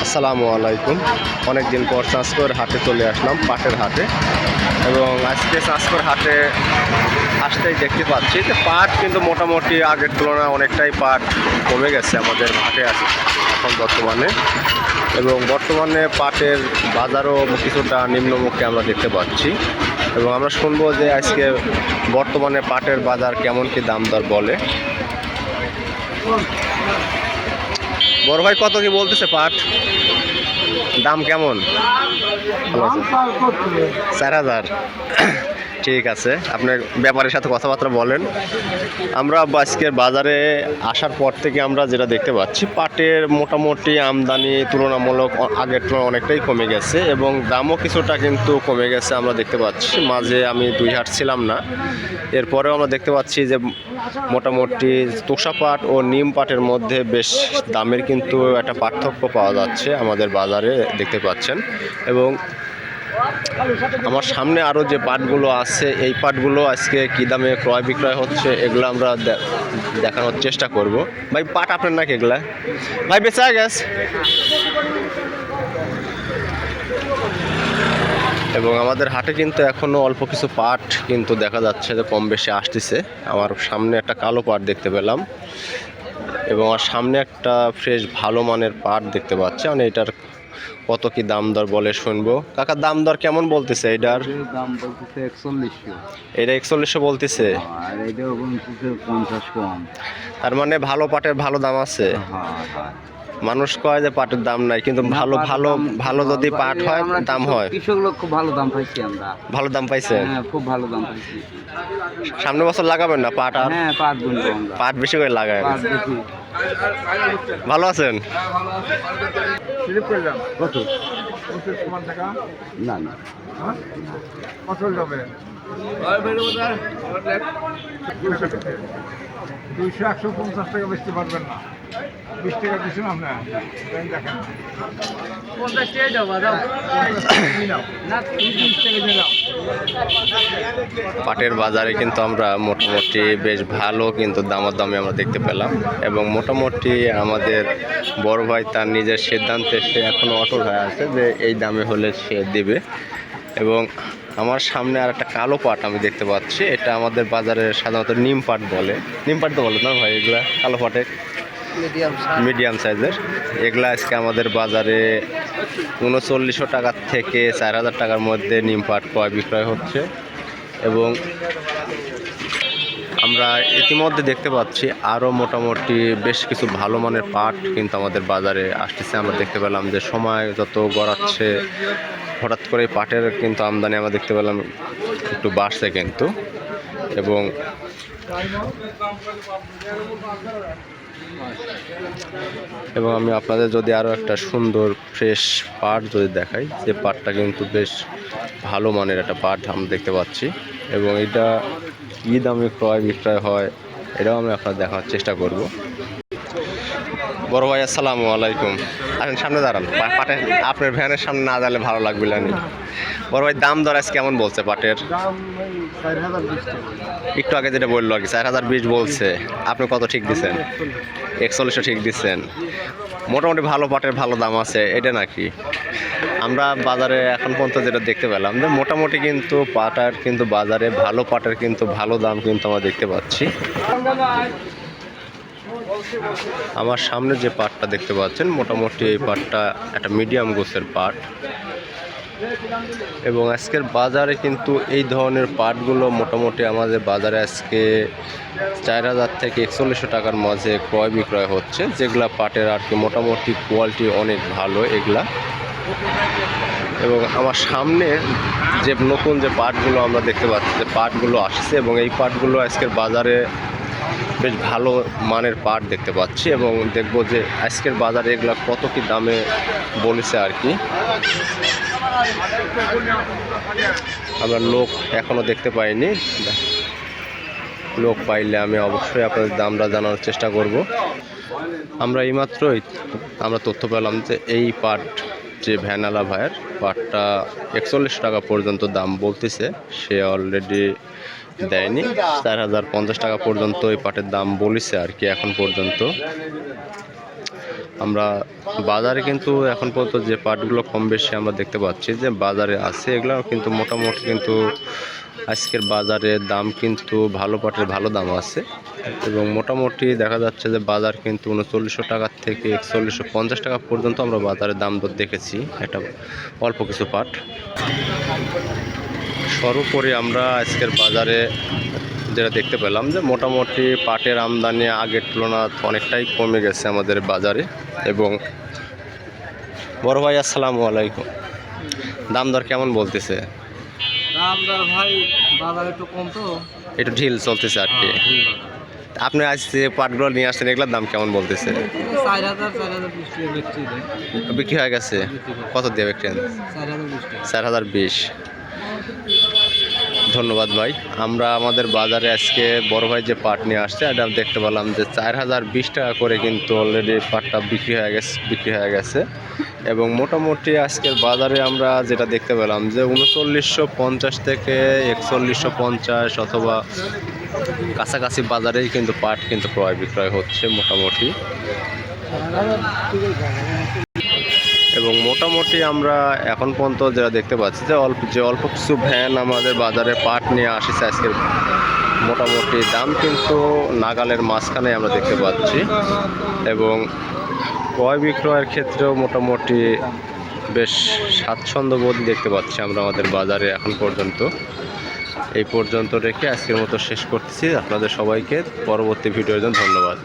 আসসালামু আলাইকুম। অনেকদিন পর চাঁচকর হাটে চলে আসলাম, পাটের হাটে। এবং আজকে চাঁচকর হাটে আসতেই দেখতে পাচ্ছি যে পাট কিন্তু মোটামুটি আগের তুলনায় অনেকটাই পাট কমে গেছে আমাদের হাটে আছে এখন বর্তমানে। এবং বর্তমানে পাটের বাজারও কিছুটা নিম্নমুখে আমরা দেখতে পাচ্ছি। এবং আমরা শুনবো যে আজকে বর্তমানে পাটের বাজার কেমন কি দাম দর বলে। বড় ভাই কত কি বলতেছে পাট দাম কেমন? 4,000। ঠিক আছে, আপনার ব্যাপারের সাথে কথাবার্তা বলেন। আমরা আজকের বাজারে আসার পর থেকে আমরা যেটা দেখতে পাচ্ছি পাটের মোটামুটি আমদানি তুলনামূলক আগের তুলনায় অনেকটাই কমে গেছে এবং দামও কিছুটা কিন্তু কমে গেছে আমরা দেখতে পাচ্ছি। মাঝে আমি 2 হাট ছিলাম না, এরপরেও আমরা দেখতে পাচ্ছি যে মোটামুটি তোষা পাট ও নিম পাটের মধ্যে বেশ দামের কিন্তু একটা পার্থক্য পাওয়া যাচ্ছে আমাদের বাজারে দেখতে পাচ্ছেন। এবং আমার সামনে আরও যে পাটগুলো আছে এই পাটগুলো আজকে কী দামে ক্রয় বিক্রয় হচ্ছে এগুলো আমরা দেখানোর চেষ্টা করব। ভাই পাট আপনার নাকি এগুলা? ভাই বেচা গেছে। এবং আমাদের হাটে কিন্তু এখনও অল্প কিছু পাট কিন্তু দেখা যাচ্ছে যে কম বেশি আসতেছে। আমার সামনে একটা কালো পাট দেখতে পেলাম এবং আমার সামনে একটা ফ্রেশ ভালো মানের পাট দেখতে পাচ্ছি। মানে এটার কত কি দাম দর বলে শুনবো। কাকার দাম দর কেমন বলতেছে? এটার দাম বলতেছে 4100। এটা 4100 বলতেছে, আর এটাও বলতেছে 50 কম। তার মানে ভালো পাটের ভালো দাম আছে। মানুষ কয় যে পাটের দাম নাই, কিন্তু ভালো ভালো ভালো যদি পাট হয় দাম হয়। কৃষক লোক খুব ভালো দাম পাইছি আমরা। ভালো দাম পাইছেন? হ্যাঁ, খুব ভালো দাম পাইছি। সামনে বছর লাগাবেন না পাট? আর হ্যাঁ, পাট বুনবো আমরা। পাট বেশি করে লাগায়। পাট বেশি। ভালো আছেন? কত? না না, কত যাবে? 200-150 টাকা বেচতে পারবেন না। 20 টাকা দিচ্ছেন আপনার দেখেন। 50 টাকা দাও দাও না, 30 টাকা দিয়ে দাও। পাটের বাজারে কিন্তু আমরা মোটামুটি বেশ ভালো কিন্তু দামাদামি আমরা দেখতে পেলাম এবং মোটামুটি আমাদের বড় ভাই তার নিজের সিদ্ধান্তে সে এখনও অটল হয়ে আছে যে এই দামে হলে সে দেবে। এবং আমার সামনে আর একটা কালো পাট আমি দেখতে পাচ্ছি, এটা আমাদের বাজারে সাধারণত নিম পাট বলে। নিম পাট তো বলে না ভাই এগুলা? কালো পাটের মিডিয়াম সাইজের এগুলা আজকে আমাদের বাজারে 3900 টাকা থেকে 4000 টাকার মধ্যে নিম পাট ক্রয় বিক্রয় হচ্ছে। এবং আমরা ইতিমধ্যে দেখতে পাচ্ছি আরও মোটামুটি বেশ কিছু ভালো মানের পাট কিন্তু আমাদের বাজারে আসতেছে। আমরা দেখতে পেলাম যে সময় যত গড়াচ্ছে হঠাৎ করে পাটের কিন্তু আমদানি আমরা দেখতে পেলাম একটু বাড়ছে কিন্তু। এবং আমি আপনাদের যদি আরও একটা সুন্দর ফ্রেশ পাট যদি দেখাই, যে পাটটা কিন্তু বেশ ভালো মানের একটা পাট আমরা দেখতে পাচ্ছি। এবং এটা কী দামে ক্রয় বিক্রয় হয় এটাও আমি আপনাদের দেখানোর চেষ্টা করব। বড় ভাই আসসালামু আলাইকুম। আসেন সামনে দাঁড়ান, পাটে আপনার ভ্যানের সামনে না দাঁড়ালে ভালো লাগবে না। বড় ভাই দাম দর আজ কেমন বলছে পাটের? একটু আগে যেটা বললো আর কি 4020 বলছে, আপনি কত ঠিক দিচ্ছেন? 4100 ঠিক দিচ্ছেন। মোটামুটি ভালো পাটের ভালো দাম আছে এটা নাকি? আমরা বাজারে এখন পর্যন্ত যেটা দেখতে পেলাম যে মোটামুটি কিন্তু পাটার কিন্তু বাজারে ভালো পাটের কিন্তু ভালো দাম কিন্তু আমরা দেখতে পাচ্ছি। আমার সামনে যে পাটটা দেখতে পাচ্ছেন মোটামুটি এই পাটটা একটা মিডিয়াম গোছের পাট। এবং আজকের বাজারে কিন্তু এই ধরনের পাটগুলো মোটামুটি আমাদের বাজারে আজকে 4000 থেকে 4100 টাকার মাঝে ক্রয় বিক্রয় হচ্ছে, যেগুলা পাটের আর কি মোটামুটি কোয়ালিটি অনেক ভালো এগুলা। এবং আমার সামনে যে নতুন যে পাটগুলো আমরা দেখতে পাচ্ছি যে পাটগুলো আসছে এবং এই পাটগুলো আজকের বাজারে বেশ ভালো মানের পাট দেখতে পাচ্ছি। এবং দেখবো যে আজকের বাজারে এগুলা কত কি দামে বলেছে আর কি। আমরা লোক এখনো দেখতে পাইনি, লোক পাইলে আমি অবশ্যই আপনাদের দামটা জানানোর চেষ্টা করব। আমরা এইমাত্রই আমরা তথ্য পেলাম যে এই পাট যে ভ্যানালা ভাইয়ের পাটটা 4100 টাকা পর্যন্ত দাম বলতেছে, সে অলরেডি দেয়নি। 4050 টাকা পর্যন্ত এই পাটের দাম বলেছে আর কি এখন পর্যন্ত। আমরা বাজারে কিন্তু এখন পর্যন্ত যে পাটগুলো কম বেশি আমরা দেখতে পাচ্ছি যে বাজারে আছে, এগুলো কিন্তু মোটামুটি কিন্তু আজকের বাজারে দাম কিন্তু ভালো পাটের ভালো দাম আছে এবং মোটামুটি দেখা যাচ্ছে যে বাজার কিন্তু 3900 টাকা থেকে 4150 টাকা পর্যন্ত আমরা বাজারে দাম দর দেখেছি একটা অল্প কিছু পাট। সর্বোপরি আমরা আজকের বাজারে যেটা দেখতে পেলাম যে মোটামুটি পাটের আমদানি আগের তুলনায় অনেকটাই কমে গেছে আমাদের বাজারে। এবং বড় ভাই আসসালামু আলাইকুম, দাম দর কেমন বলতেছে? দাম দর ভাই বাজার একটু কম তো, একটু ঢিল চলতেছে আর কি। আপনি আজ যে পাটগুলো নিয়ে আসছেন এগুলোর দাম কেমন বলতেছে? 4000 বিক্রি হয়ে গেছে? কত দিয়ে বিক্রি? 4020। ধন্যবাদ ভাই। আমরা আমাদের বাজারে আজকে বড় ভাই যে পাট নিয়ে আসছে এটা দেখতে পেলাম যে 4020 টাকা করে কিন্তু অলরেডি পাটটা বিক্রি হয়ে গেছে এবং মোটামুটি আজকের বাজারে আমরা যেটা দেখতে পেলাম যে 3950 থেকে 4150 অথবা কাছাকাছি বাজারেই কিন্তু পাট কিন্তু ক্রয় বিক্রয় হচ্ছে মোটামুটি। এবং মোটামুটি আমরা এখন পর্যন্ত যেটা দেখতে পাচ্ছি যে অল্প কিছু ভ্যান আমাদের বাজারে পাট নিয়ে আসছে আজকের মোটামুটি দাম কিন্তু নাগালের মাঝখানে আমরা দেখতে পাচ্ছি এবং ক্রয় বিক্রয়ের ক্ষেত্রেও মোটামুটি বেশ স্বাচ্ছন্দ্যবোধ দেখতে পাচ্ছি আমরা আমাদের বাজারে এখন পর্যন্ত। এই পর্যন্ত রেখে আজকের মতো শেষ করতেছি। আপনাদের সবাইকে পরবর্তী ভিডিওর জন্য ধন্যবাদ।